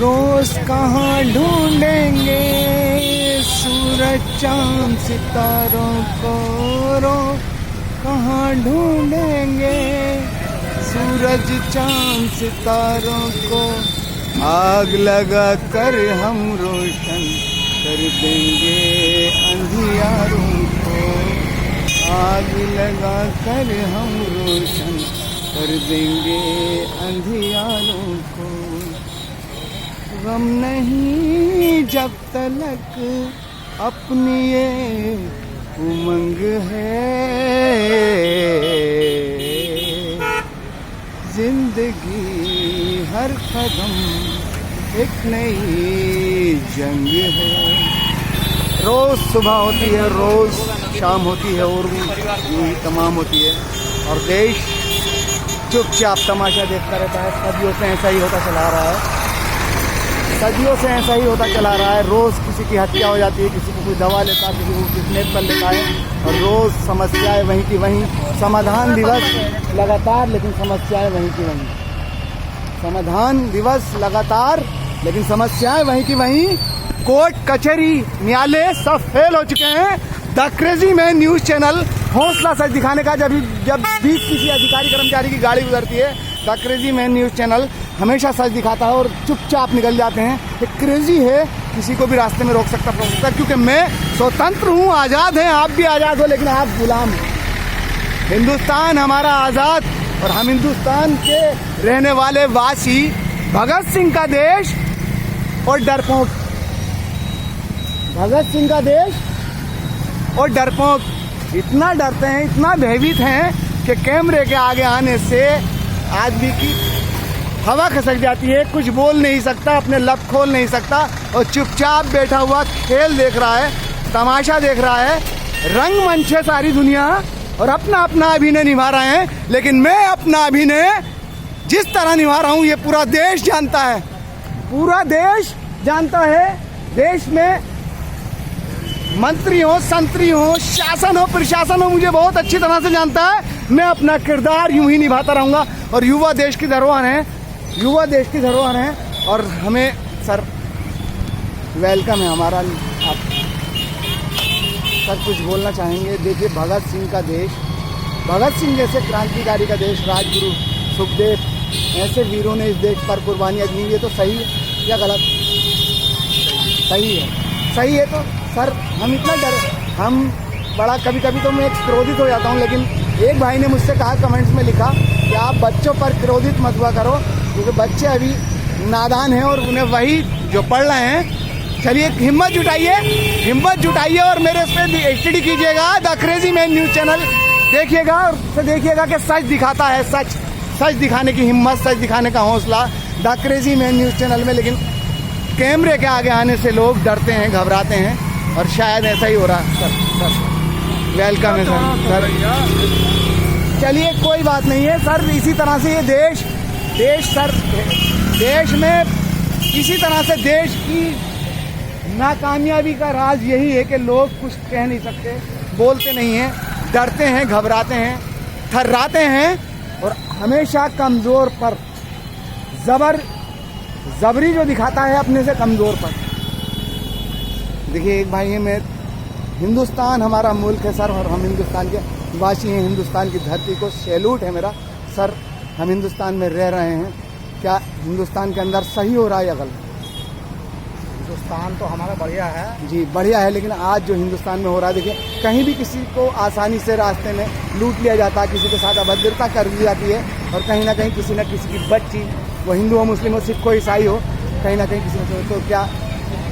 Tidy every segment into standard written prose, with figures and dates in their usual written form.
रोज कहाँ ढूंढेंगे सूरज चांद सितारों को, रोज कहाँ ढूंढेंगे सूरज चांद सितारों को। आग लगा कर हम रोशन कर देंगे अंधियारों को, आग लगा कर हम रोशन कर देंगे अंधियारों को। गम नहीं जब तलक अपनी ये उमंग है, जिंदगी हर कदम एक नई जंग है। रोज सुबह होती है, रोज शाम होती है और यूं तमाम होती है, और देश चुपचाप तमाशा देखता रहता है। सदियों से ऐसा ही होता चला रहा है, सदियों से ऐसा ही होता चला रहा है। रोज़ किसी की हत्या हो जाती है, किसी को कोई दवा लेता है, किसी को किडनैप कर लेता है, और रोज़ समस्याएं वहीं की वहीं। समाधान दिवस लगातार, लेकिन समस्याएं वहीं की वहीं। समाधान दिवस लगातार, लेकिन समस्याएं वहीं की वहीं। कोर्ट कचहरी न्यायालय सब फेल हो चुके हैं। The crazy man news channel हौसला सच दिखाने का जब भी किसी अधिकारी कर्मचारी की गाड़ी गुजरती है, the crazy man news channel हमेशा सच दिखाता है और चुपचाप निकल जाते हैं। ये क्रेजी है, किसी को भी रास्ते में रोक सकता क्योंकि मैं स्वतंत्र हूँ, आज़ाद हैं, आप भी आज़ाद हो, लेकिन आप गुलाम हैं। हिंदुस्तान हमारा आज़ाद, और हम हिंदुस्तान के रहने वाले वासी, भगत सिंह का देश और डरपोक, भगत सिंह का देश और डरपोक इतना डरते हैं, इतना भयभीत हैं कि कैमरे के आगे आने से आदमी की हवा खसक जाती है, कुछ बोल नहीं सकता, अपने लब खोल नहीं सकता, और चुपचाप बैठा हुआ खेल देख रहा है, तमाशा देख रहा है। रंगमंच है सारी दुनिया, और अपना अपना अभिनय निभा रहे हैं, लेकिन मैं अपना अभिनय जिस तरह निभा रहा हूँ ये पूरा देश जानता है, पूरा देश जानता है। देश में मंत्री हो, संतरी हो, शासन हो, प्रशासन हो, मुझे बहुत अच्छी तरह से जानता है। मैं अपना किरदार यूं ही निभाता रहूँगा, और युवा देश की धरोहर है, युवा देश की धरोहर है, और हमें सर वेलकम है हमारा। आप सर कुछ बोलना चाहेंगे? देखिए, भगत सिंह का देश, भगत सिंह जैसे क्रांतिकारी का देश, राजगुरु सुखदेव, ऐसे वीरों ने इस देश पर कुर्बानियाँ दी। ये तो सही है या गलत? सही है, सही है। तो सर हम इतना हम बड़ा कभी कभी तो मैं क्रोधित हो जाता हूँ, लेकिन एक भाई ने मुझसे कहा, कमेंट्स में लिखा कि आप बच्चों पर क्रोधित मत हुआ करो, क्योंकि बच्चे अभी नादान हैं और उन्हें वही जो पढ़ रहे हैं। चलिए हिम्मत जुटाइए, हिम्मत जुटाइए, और मेरे इस पर एचडी कीजिएगा, the crazy man news channel देखिएगा, और उससे देखिएगा कि सच दिखाता है, सच सच दिखाने की हिम्मत, सच दिखाने का हौसला the crazy man news channel में। लेकिन कैमरे के आगे आने से लोग डरते हैं, घबराते हैं, और शायद ऐसा ही हो रहा है। सर वेलकम है सर। चलिए कोई बात नहीं है सर, इसी तरह से ये देश सर, देश में इसी तरह से देश की नाकामयाबी का राज यही है कि लोग कुछ कह नहीं सकते, बोलते नहीं हैं, डरते हैं, घबराते हैं, थर्राते हैं, और हमेशा कमज़ोर पर जबरी जो दिखाता है अपने से कमज़ोर पर। देखिए एक भाई है, मैं हिंदुस्तान हमारा मुल्क है सर, और हम हिंदुस्तान के वासी हैं, हिंदुस्तान की धरती को सैल्यूट है मेरा सर। हम हिंदुस्तान में रह रहे हैं, क्या हिंदुस्तान के अंदर सही हो रहा है या गलत? हिंदुस्तान तो हमारा बढ़िया है जी, बढ़िया है, लेकिन आज जो हिंदुस्तान में हो रहा है, देखिए कहीं भी किसी को आसानी से रास्ते में लूट लिया जाता है, किसी के साथ अभद्रता कर दी जाती है, और कहीं ना कहीं किसी न किसी की बच्ची, वो हिंदू हो, मुस्लिम हो, सिख हो, ईसाई हो, कहीं ना कहीं किसी ने, तो क्या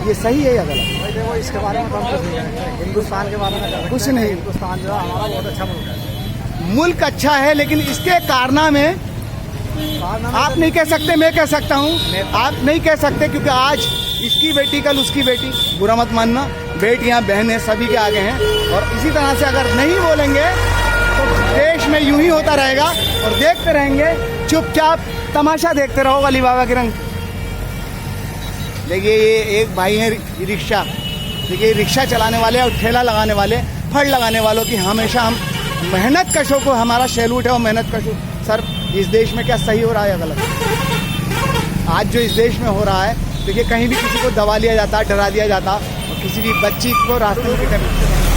ये सही है या गलत? देखो इसके बारे में तो हम कुछ नहीं कहेंगे, हिंदुस्तान के बारे में कुछ नहीं। हिंदुस्तान जो है हमारा बहुत अच्छा मुल्क है, मुल्क अच्छा है, लेकिन इसके कारनामे आप नहीं कह सकते, मैं कह सकता हूँ, आप नहीं कह सकते, क्योंकि आज इसकी बेटी कल उसकी बेटी, बुरा मत मानना, बेटियां बहनें सभी के आगे हैं, और इसी तरह से अगर नहीं बोलेंगे तो देश में यूं ही होता रहेगा, और देखते रहेंगे, चुपचाप तमाशा देखते रहो अली बाबा के रंग। देखिए ये एक भाई है रिक्शा, देखिए रिक्शा चलाने वाले और ठेला लगाने वाले, फड़ लगाने वालों की हमेशा हम मेहनत कशों को हमारा सैल्यूट है, और मेहनत कशों सर इस देश में क्या सही हो रहा है या गलत? आज जो इस देश में हो रहा है, देखिए कहीं भी किसी को दबा लिया जाता, डरा दिया जाता, और किसी भी बच्ची को रास्ते में कर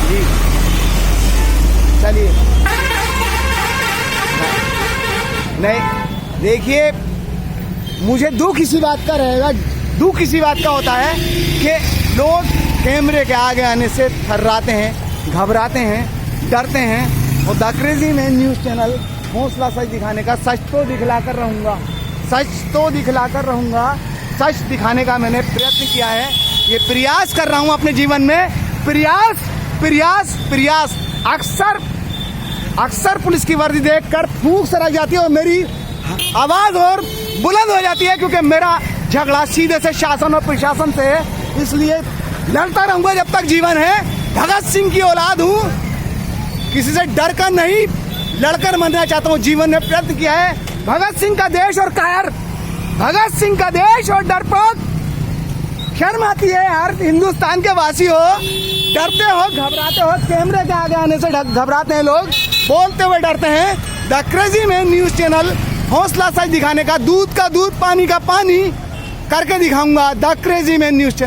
जी चलिए नहीं देखिए, मुझे दुख इसी बात का रहेगा, दुख इसी बात का होता है कि लोग कैमरे के आगे आने से थर्राते हैं, घबराते हैं, डरते हैं। और the crazy man news channel हौसला सच दिखाने का, सच तो दिखलाकर रहूँगा, सच तो दिखलाकर रहूँगा, सच दिखाने का मैंने प्रयत्न किया है, ये प्रयास कर रहा हूँ अपने जीवन में, प्रयास प्रयास प्रयास। अक्सर पुलिस की वर्दी देखकर फूंक सरक जाती है और मेरी आवाज़ और बुलंद हो जाती है, क्योंकि मेरा झगड़ा सीधे से शासन और प्रशासन से है। इसलिए लड़ता रहूँगा जब तक जीवन है। भगत सिंह की औलाद हूँ, किसी से डर कर नहीं, लड़कर मरना चाहता हूँ। जीवन में प्रयत्न किया है। भगत सिंह का देश और कायर, भगत सिंह का देश और डरपोक। शर्म आती है यार, हिंदुस्तान के वासी हो, डरते हो, घबराते हो, कैमरे के आगे आने से घबराते हैं लोग, बोलते हुए डरते हैं। The crazy man news channel हौसला सच दिखाने का, दूध का दूध, पानी का पानी करके दिखाऊंगा। The crazy man news channel.